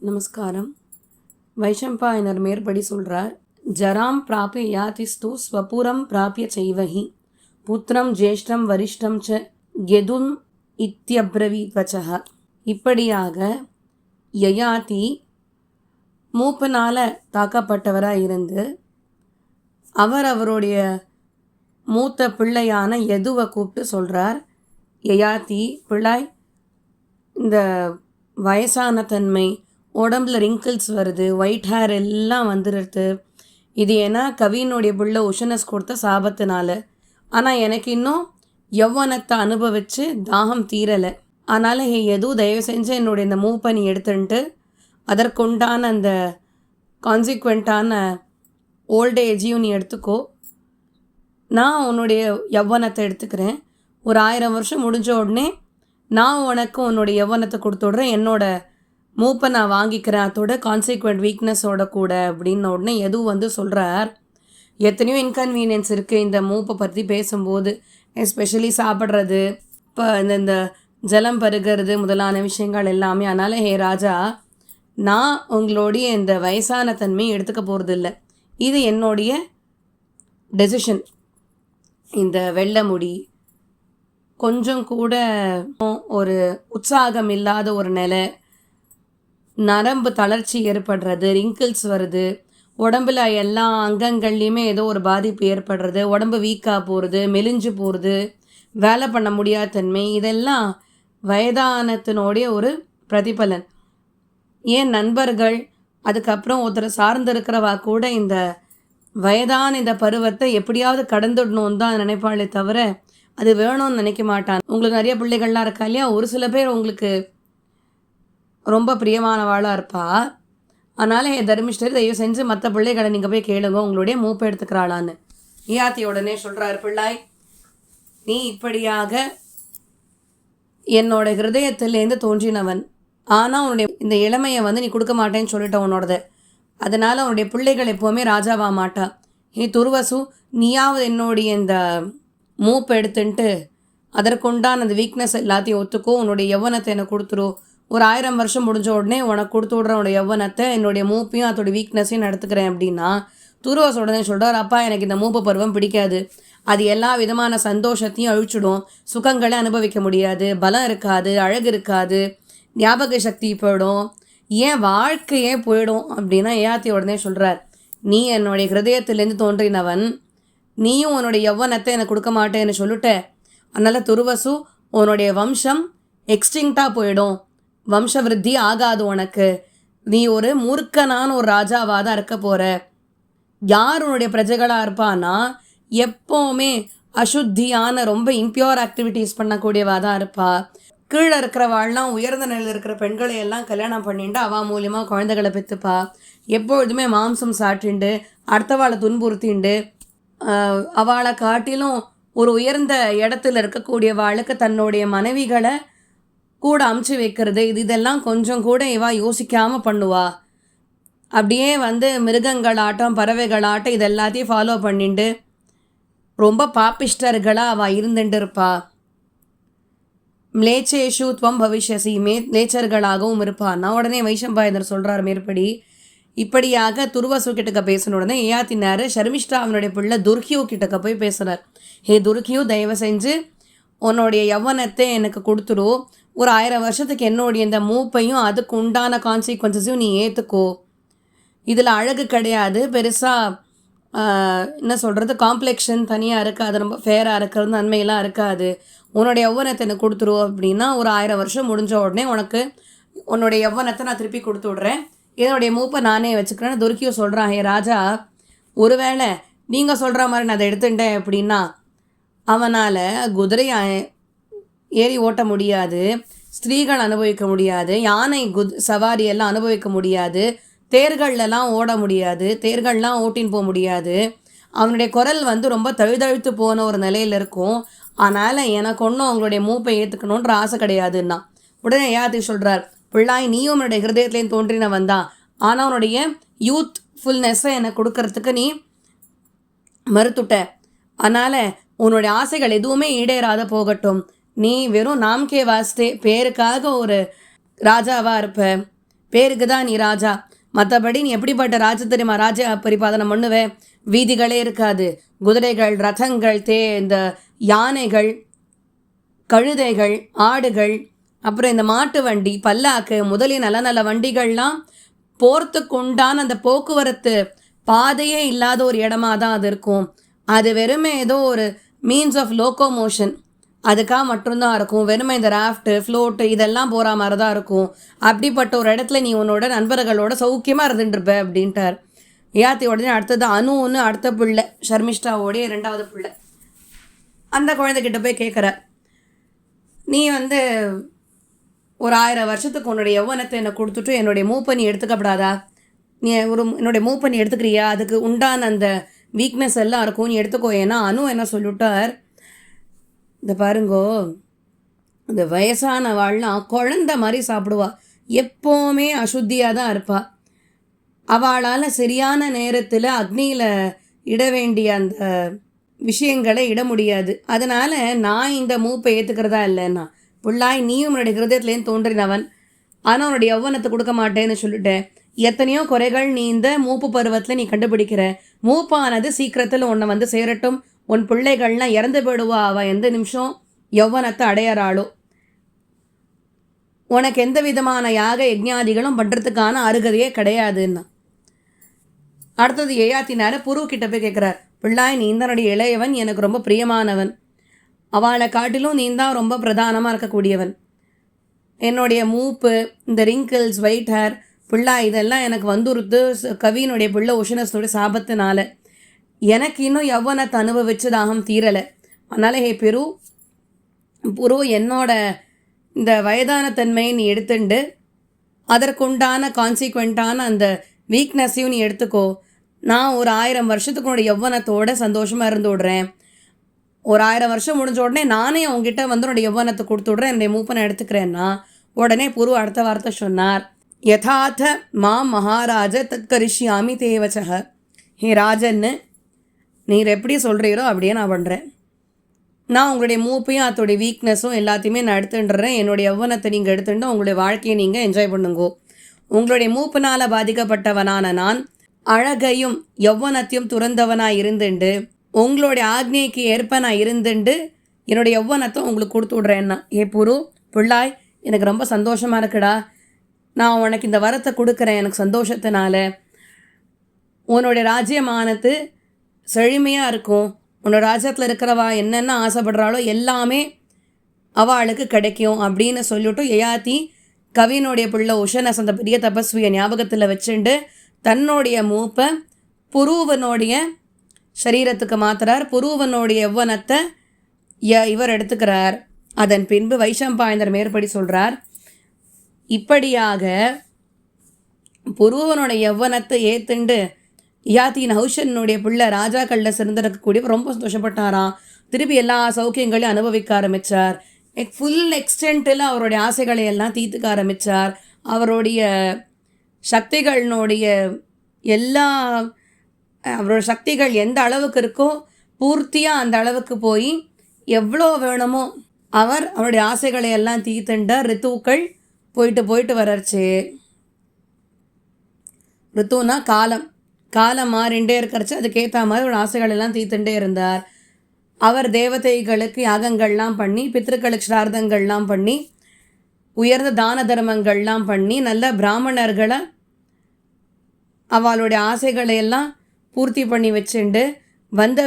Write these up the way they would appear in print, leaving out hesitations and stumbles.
நமஸ்காரம். வைஷம்பாயனர் மேற்படி சொல்கிறார். ஜராம் பிராபிய யாதிஸ்து ஸ்வபுரம் பிராபிய செய்வஹி புத்திரம் ஜேஷ்டம் வரிஷ்டம் ச யதும் இத்யப்ரவீத் வச்சஹ. இப்படியாக யயாதி மூப்பனால் தாக்கப்பட்டவராக இருந்து அவருடைய மூத்த பிள்ளையான யதுவை கூப்பிட்டு சொல்கிறார். யயாதி பிள்ளாய், இந்த வயசான தன்மை, உடம்புல ரிங்கிள்ஸ் வருது, ஒயிட் ஹேர் எல்லாம் வந்துடுது. இது ஏன்னா கவியினுடைய பிள்ளை உஷனஸ் கொடுத்த சாபத்தினால. ஆனால் எனக்கு இன்னும் யௌவனத்தை அனுபவித்து தாகம் தீரலை. அதனால் எதுவும் தயவு செஞ்சு என்னுடைய இந்த மூவ் பண்ணி எடுத்துன்ட்டு அதற்குண்டான அந்த கான்சிக்வெண்ட்டான ஓல்டேஜையும் நீ எடுத்துக்கோ. நான் உன்னுடைய யௌவனத்தை எடுத்துக்கிறேன். ஒரு 1000 வருஷம் முடிஞ்ச உடனே நான் உனக்கு உன்னுடைய யௌவனத்தை கொடுத்து விட்றேன். என்னோட மூப்பை நான் வாங்கிக்கிறேன், அதோட கான்சிக்வெண்ட் வீக்னஸோட கூட அப்படின்ன உடனே எதுவும் சொல்கிறார். எத்தனையோ இன்கன்வீனியன்ஸ் இருக்குது இந்த மூப்பை பற்றி பேசும்போது. எஸ்பெஷலி சாப்பிட்றது, இப்போ இந்த ஜலம் பருகிறது முதலான விஷயங்கள் எல்லாமே. அதனால் ஹே ராஜா, நான் உங்களுடைய இந்த வயசான தன்மையை எடுத்துக்க போகிறதில்ல. இது என்னுடைய டெசிஷன். இந்த வெள்ளை முடி, கொஞ்சம் கூட ஒரு உற்சாகம் இல்லாத ஒரு நிலை, நரம்பு தளர்ச்சி ஏற்படுறது, ரிங்கிள்ஸ் வருது, உடம்புல எல்லா அங்கங்கள்லேயுமே ஏதோ ஒரு பாதிப்பு ஏற்படுறது, உடம்பு வீக்காக போகிறது, மெலிஞ்சு போகிறது, வேலை பண்ண முடியாத தன்மை, இதெல்லாம் வயதானத்தினுடைய ஒரு பிரதிபலன். ஏன் நண்பர்கள், அதுக்கப்புறம் ஒருத்தர் சார்ந்திருக்கிறவா கூட இந்த வயதான இந்த பருவத்தை எப்படியாவது கடந்துடணும் தான் நினைப்பாளே தவிர அது வேணும்னு நினைக்க மாட்டான். உங்களுக்கு நிறைய பிள்ளைகள்லாம் இருக்கா இல்லையா? ஒரு சில பேர் உங்களுக்கு ரொம்ப பிரியமானவாளாக இருப்பா. அதனால் தர்மிஷ்டர் தயவு செஞ்சு மற்ற பிள்ளைகளை நீங்கள் போய் கேளுங்க, உங்களுடைய மூப்பை எடுத்துக்கிறாளான்னு. ஈயாத்தி உடனே சொல்கிறார், பிள்ளாய், நீ இப்படியாக என்னோட ஹிருதயத்திலேருந்து தோன்றினவன். ஆனால் உன்னுடைய இந்த இளமையை நீ கொடுக்க மாட்டேன்னு சொல்லிட்ட உன்னோடது. அதனால் உன்னுடைய பிள்ளைகள் எப்போவுமே ராஜாவா மாட்டா. துர்வசு, நீயாவது என்னுடைய இந்த மூப்பை எடுத்துன்ட்டு அதற்குண்டான அந்த வீக்னஸ் எல்லாத்தையும் ஒத்துக்கோ, உன்னுடைய யௌவனத்தை எனக்கு கொடுத்துரு. ஒரு 1000 வருஷம் முடிஞ்ச உடனே உனக்கு கொடுத்து விட்ற உன்னுடைய யௌவனத்தை, என்னுடைய மூப்பையும் அதோடைய வீக்னஸையும் நான் எடுத்துக்கிறேன் அப்படின்னா, துருவாஸ் உடனே சொல்கிறார், அப்பா எனக்கு இந்த மூப்பு பருவம் பிடிக்காது. அது எல்லா விதமான சந்தோஷத்தையும் அழிச்சிடும், சுகங்களை அனுபவிக்க முடியாது, பலம் இருக்காது, அழகு இருக்காது, ஞாபக சக்தி போயிடும், ஏன் வாழ்க்கையே போயிடும் அப்படின்னா யயாத்தி உடனே சொல்கிறார், நீ என்னுடைய ஹிருதயத்திலேருந்து தோன்றினவன், நீயும் உன்னுடைய யௌவனத்தை எனக்கு கொடுக்க மாட்டேன்னு சொல்லிட்ட. அதனால் துருவசு, உன்னுடைய வம்சம் எக்ஸ்டிங்க்டாக போயிடும், வம்ச விருத்தி ஆகாது உனக்கு. நீ ஒரு மூர்க்கனான ஒரு ராஜாவாக தான் இருக்க போகிற. யார் உன்னுடைய பிரஜைகளாக இருப்பான்னா எப்போவுமே அசுத்தியான ரொம்ப இம்பியூர் ஆக்டிவிட்டீஸ் பண்ணக்கூடியவா தான் இருப்பா. கீழே இருக்கிறவாள்லாம் உயர்ந்த நிலையில் இருக்கிற பெண்களை எல்லாம் கல்யாணம் பண்ணிட்டு அவள் மூலியமாக குழந்தைகளை பெற்றுப்பா. எப்பொழுதுமே மாம்சம் சாட்டிண்டு அடுத்தவாளை துன்புறுத்திண்டு அவளை காட்டிலும் ஒரு உயர்ந்த இடத்துல இருக்கக்கூடியவாளுக்கு தன்னுடைய மனைவிகளை கூட அமுச்சு வைக்கிறது, இதெல்லாம் கொஞ்சம் கூட இவா யோசிக்காமல் பண்ணுவா. அப்படியே மிருகங்களாட்டம் பறவைகளாட்டம் இது எல்லாத்தையும் ஃபாலோ பண்ணிட்டு ரொம்ப பாப்பிஷ்டர்களாக அவள் இருந்துட்டு இருப்பா. மிளேச்சேஷு துவம் பவிஷ்யசி, மிளேச்சர்களாகவும் இருப்பான்னா. உடனே வைஷம்பாயனர் சொல்கிறார் மேற்படி. இப்படியாக துருவசு கிட்டக்க பேசின உடனே யயாத்தினார் ஷர்மிஷ்டா அவனுடைய பிள்ளை துர்கியூ கிட்டக்க போய் பேசுகிறார். ஹே துர்கியூ, தயவு செஞ்சு உன்னுடைய யௌவனத்தை எனக்கு கொடுத்துரு. ஒரு 1000 வருஷத்துக்கு என்னுடைய இந்த மூப்பையும் அதுக்கு உண்டான கான்சிக்வன்சஸையும் நீ ஏற்றுக்கோ. இதில் அழகு கிடையாது, பெருசாக என்ன சொல்கிறது, காம்ப்ளெக்ஷன் தனியாக இருக்காது, ரொம்ப ஃபேராக இருக்கிறது நன்மையெல்லாம் இருக்காது. உன்னுடைய யௌவனத்தை எனக்கு கொடுத்துரு அப்படின்னா ஒரு 1000 வருஷம் முடிஞ்ச உடனே உனக்கு உன்னுடைய யௌவனத்தை நான் திருப்பி கொடுத்து விட்றேன், என்னுடைய மூப்பை நானே வச்சுக்கிறேன்னு துர்க்கியோ சொல்கிறான். ஹே ராஜா, ஒருவேளை நீங்கள் சொல்கிற மாதிரி நான் அதை எடுத்துட்டேன் அப்படின்னா அவனால் குதிரை ஏறி ஓட்ட முடியாது, ஸ்திரீகள் அனுபவிக்க முடியாது, யானை சவாரியெல்லாம் அனுபவிக்க முடியாது, தேர்களெல்லாம் ஓட முடியாது, தேர்கள்லாம் ஓட்டின்னு போக முடியாது. அவனுடைய குரல் ரொம்ப தழுதழுத்து போன ஒரு நிலையில் இருக்கும். அதனால் எனக்கு ஒன்றும் அவங்களுடைய மூப்பை ஏற்றுக்கணுன்ற ஆசை கிடையாதுன்னா. உடனே யயாதி சொல்கிறார், பிள்ளாய், நீயும் உன்னுடைய ஹிருதயத்துலேயும் தோன்றினவன் தான். ஆனால் உன்னுடைய யூத் ஃபுல்னஸை எனக்கு கொடுக்கறதுக்கு நீ மறுத்துட்ட. அதனால் உன்னுடைய ஆசைகள் எதுவுமே ஈடேறாத போகட்டும். நீ வெறும் நாம்கே வாஸ்தே பேருக்காக ஒரு ராஜாவாக இருப்ப, பேருக்கு தான் நீ ராஜா, மற்றபடி நீ எப்படிப்பட்ட ராஜ தெரியுமா? ராஜ பரிபாலனம் பண்ணுவேன். வீதிகளே இருக்காது, குதிரைகள், ரதங்கள், இந்த யானைகள், கழுதைகள், ஆடுகள், அப்புறம் இந்த மாட்டு வண்டி, பல்லாக்கு முதலிய நல்ல நல்ல வண்டிகள்லாம் போகிறதுக்கு உண்டான அந்த போக்குவரத்து பாதையே இல்லாத ஒரு இடமா தான் அது இருக்கும். அது வெறுமே ஏதோ ஒரு மீன்ஸ் ஆஃப் லோக்கோமோஷன் அதுக்காக மட்டும்தான் இருக்கும். வெறுமை இந்த ராஃப்ட்டு, ஃப்ளோட்டு இதெல்லாம் போகிற மாதிரி தான் இருக்கும். அப்படிப்பட்ட ஒரு இடத்துல நீ உன்னோட நண்பர்களோட சௌக்கியமாக இருந்துட்டுருப்ப அப்படின்ட்டார். யயாதி உடனே அடுத்தது அனுன்னு அடுத்த பிள்ளை, ஷர்மிஷ்டாவோடைய 2வது பிள்ளை, அந்த குழந்தைகிட்ட போய் கேட்குறார், நீ ஒரு 1000 வருஷத்துக்கு உன்னுடைய யௌவனத்தை என்னை கொடுத்துட்டு என்னுடைய மூப்பை நீ எடுத்துக்கப்படாதா? நீ என்னுடைய மூப்பை நீ எடுத்துக்கிறியா? அதுக்கு உண்டான அந்த வீக்னஸ் எல்லாம் இருக்கும், நீ எடுத்துக்கோ. ஏன்னா அனு என்ன சொல்லிவிட்டார், இந்த பாருங்கோ, இந்த வயசான வாழ்லாம் குழந்த மாதிரி சாப்பிடுவா, எப்போவுமே அசுத்தியாக தான் இருப்பாள். அவளால் சரியான நேரத்தில் அக்னியில் இட வேண்டிய அந்த விஷயங்களை இட முடியாது. அதனால் நான் இந்த மூப்பை ஏற்றுக்கிறதா இல்லைன்னா, புள்ளாய் நீயும் உன்னுடைய ஹிருதயத்துலேருந்து தோன்றினவன், ஆனால் உன்னுடைய யௌவனத்தை கொடுக்க மாட்டேன்னு சொல்லிட்டேன். எத்தனையோ குறைகள் நீ இந்த மூப்பு பருவத்தில் நீ கண்டுபிடிக்கிற. மூப்பானது சீக்கிரத்தில் உன்னை சேரட்டும். உன் பிள்ளைகள்லாம் இறந்து போயிடுவா, அவள் எந்த நிமிஷம் யௌவனத்தை அடையிறாளோ. உனக்கு எந்த விதமான யாக யஜ்ஞாதிகளும் பண்ணுறதுக்கான அருகதையே கிடையாதுன்னா. அடுத்தது யயாத்தினார புருக்கிட்ட போய் கேட்குறார், பிள்ளாய் நீ தன்னுடைய இளையவன், எனக்கு ரொம்ப பிரியமானவன், அவளை காட்டிலும் நீ தான் ரொம்ப பிரதானமாக இருக்கக்கூடியவன். என்னுடைய மூப்பு, இந்த ரிங்கிள்ஸ், ஒயிட் ஹேர், பிள்ளாய் இதெல்லாம் எனக்கு வந்துருத்து கவியினுடைய பிள்ளை உஷனஸோட சாபத்தினால. எனக்கு இன்னும் யௌவனத்தை அனுபவிச்சு தாகம் தீரலை. அதனால் புரு என்னோட இந்த வயதான தன்மையை நீ எடுத்துண்டு அதற்குண்டான கான்சிக்வெண்ட்டான அந்த வீக்னஸையும் நீ எடுத்துக்கோ. நான் ஒரு 1000 வருஷத்துக்கு உன்னோட யௌவனத்தோடு சந்தோஷமாக இருந்து விடுறேன். ஒரு 1000 வருஷம் முடிஞ்ச உடனே நானே அவங்ககிட்ட உன்னோட யௌவனத்தை கொடுத்து விட்றேன், என்னுடைய மூப்பனை எடுத்துக்கிறேன்னா. உடனே புரு அடுத்த வார்த்தை சொன்னார், யதார்த்த மகாராஜ தத்கரிஷ்யாமி தேவச்சக. ஹே ராஜன்னு, நீர் எப்படி சொல்கிறீரோ அப்படியே நான் பண்ணுறேன். நான் உங்களுடைய மூப்பையும் அதோடைய வீக்னஸும் எல்லாத்தையுமே நான் எடுத்துட்டுறேன். என்னுடைய யௌவனத்தை நீங்கள் எடுத்துட்டு உங்களுடைய வாழ்க்கையை நீங்கள் என்ஜாய் பண்ணுங்கோ. உங்களுடைய மூப்பினால் பாதிக்கப்பட்டவனான நான் அழகையும் யௌவனத்தையும் துறந்தவனாக இருந்துண்டு உங்களுடைய ஆக்ஞைக்கு ஏற்ப நான் இருந்துண்டு என்னுடைய யௌவனத்தை உங்களுக்கு கொடுத்து விட்றேன்னா. புரு பிள்ளாய், எனக்கு ரொம்ப சந்தோஷமாக இருக்குடா. நான் உனக்கு இந்த வரத்தை கொடுக்குறேன் எனக்கு சந்தோஷத்தினால. உன்னுடைய ராஜ்யமானது செழுமையாக இருக்கும். உன்னோட ராஜ்யத்தில் இருக்கிறவா என்னென்ன ஆசைப்படுறாளோ எல்லாமே அவளுக்கு கிடைக்கும் அப்படின்னு சொல்லிவிட்டு யயாதி கவியினுடைய பிள்ளை உஷனஸ் அந்த பெரிய தபஸ்வியை ஞாபகத்தில் வச்சுண்டு தன்னுடைய மூப்பை புருவனுடைய சரீரத்துக்கு மாத்துறார். புருவனுடைய யௌவனத்தை இவர் எடுத்துக்கிறார். அதன் பின்பு வைஷம்பாயனர் மேற்படி சொல்கிறார், இப்படியாக புருவனுடைய யௌவனத்தை ஏத்துண்டு யயாதி நஹுஷனுடைய பிள்ளை ராஜாக்களில் சிறந்திருக்கக்கூடிய ரொம்ப சந்தோஷப்பட்டாராம். திருப்பி எல்லா சௌக்கியங்களையும் அனுபவிக்க ஆரம்பித்தார். ஃபுல் எக்ஸ்டென்ட்டில் அவருடைய ஆசைகளை எல்லாம் தீர்த்துக்க ஆரம்பித்தார். அவருடைய சக்திகளினுடைய அவரோட சக்திகள் எந்த அளவுக்கு இருக்கோ பூர்த்தியாக அந்த அளவுக்கு போய் எவ்வளோ வேணுமோ அவருடைய ஆசைகளை எல்லாம் தீர்த்துண்டார். ரித்துக்கள் போயிட்டு வரச்சு. ரித்துனா காலம் மாறிண்டே இருக்கிறச்சு. அதுக்கேற்ற மாதிரி ஒரு ஆசைகள் எல்லாம் தீர்த்துண்டே இருந்தார். அவர் தேவதைகளுக்கு யாகங்கள்லாம் பண்ணி, பித்திருக்களுக்கு ஸ்ரார்த்தங்கள்லாம் பண்ணி, உயர்ந்த தான தர்மங்கள்லாம் பண்ணி, நல்ல பிராமணர்களை அவளுடைய ஆசைகளை எல்லாம் பூர்த்தி பண்ணி வச்சுண்டு வந்த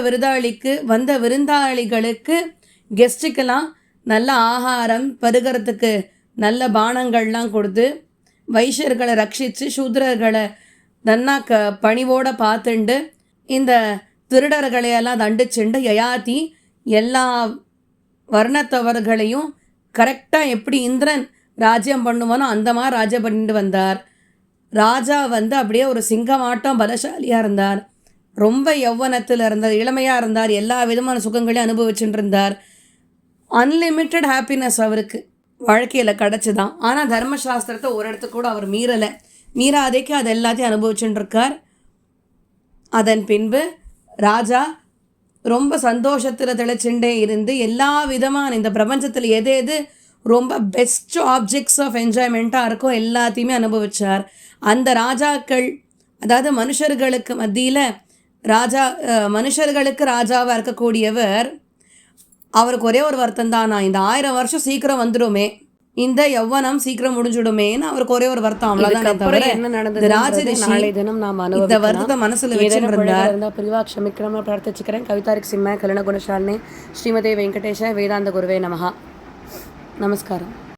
விருந்தாளிகளுக்கு கெஸ்ட்டுக்கெல்லாம் நல்ல ஆகாரம் பருகிறதுக்கு நல்ல பானங்கள்லாம் கொடுத்து வைஷ்யர்களை ரட்சித்து சூத்ரர்களை நன்னா பணிவோடு பார்த்துண்டு இந்த திருடர்களையெல்லாம் தண்டிச்சுண்டு யயாதி எல்லா வர்ணத்தவர்களையும் கரெக்டாக எப்படி இந்திரன் ராஜ்யம் பண்ணுவானோ அந்த மாதிரி ராஜ்யம் பண்ணிட்டு வந்தார். ராஜா அப்படியே ஒரு சிங்கமாட்டம் பலசாலியாக இருந்தார். ரொம்ப யௌவனத்தில் இருந்தார், இளமையாக இருந்தார், எல்லா விதமான சுகங்களையும் அனுபவிச்சுட்டு இருந்தார். அன்லிமிட்டெட் ஹாப்பினஸ் அவருக்கு வாழ்க்கையில் கிடச்சிதான். ஆனால் தர்மசாஸ்திரத்தை ஒரு இடத்துக்கு கூட அவர் மீறாதேக்கு அது எல்லாத்தையும் அனுபவிச்சுட்டு இருக்கார். அதன் பின்பு ராஜா ரொம்ப சந்தோஷத்தில் திளைச்சுண்டே இருந்து எல்லா விதமான இந்த பிரபஞ்சத்தில் எது ரொம்ப பெஸ்ட் ஆப்ஜெக்ட்ஸ் ஆஃப் என்ஜாய்மெண்ட்டாக இருக்கும், எல்லாத்தையுமே அனுபவிச்சார். அந்த ராஜாக்கள், அதாவது மனுஷர்களுக்கு மத்தியில் மனுஷர்களுக்கு ராஜாவாக இருக்கக்கூடியவர், அவருக்கு ஒரே ஒரு வருத்தம் தான், நான் இந்த 1000 வருஷம் சீக்கிரம் வந்துடுமே, இந்த யௌவனம் சீக்கிரம் முடிஞ்சிடுமேன்னு அவருக்கு ஒரே ஒரு வருத்தம், அவ்வளோதான். தவிர என்ன நடந்தது நாளை தினம் நாம் இந்த வருத்தத்தை மனசில் வச்சுருந்தார். பிரிவா க்ஷமிக்கிறோம் பிரார்த்திச்சுக்கிறேன். கவிதாரிக் சிம்ம கல்யாண குணசாலினி ஸ்ரீமதே வெங்கடேஷ வேதாந்த குருவே நமஹா. நமஸ்காரம்.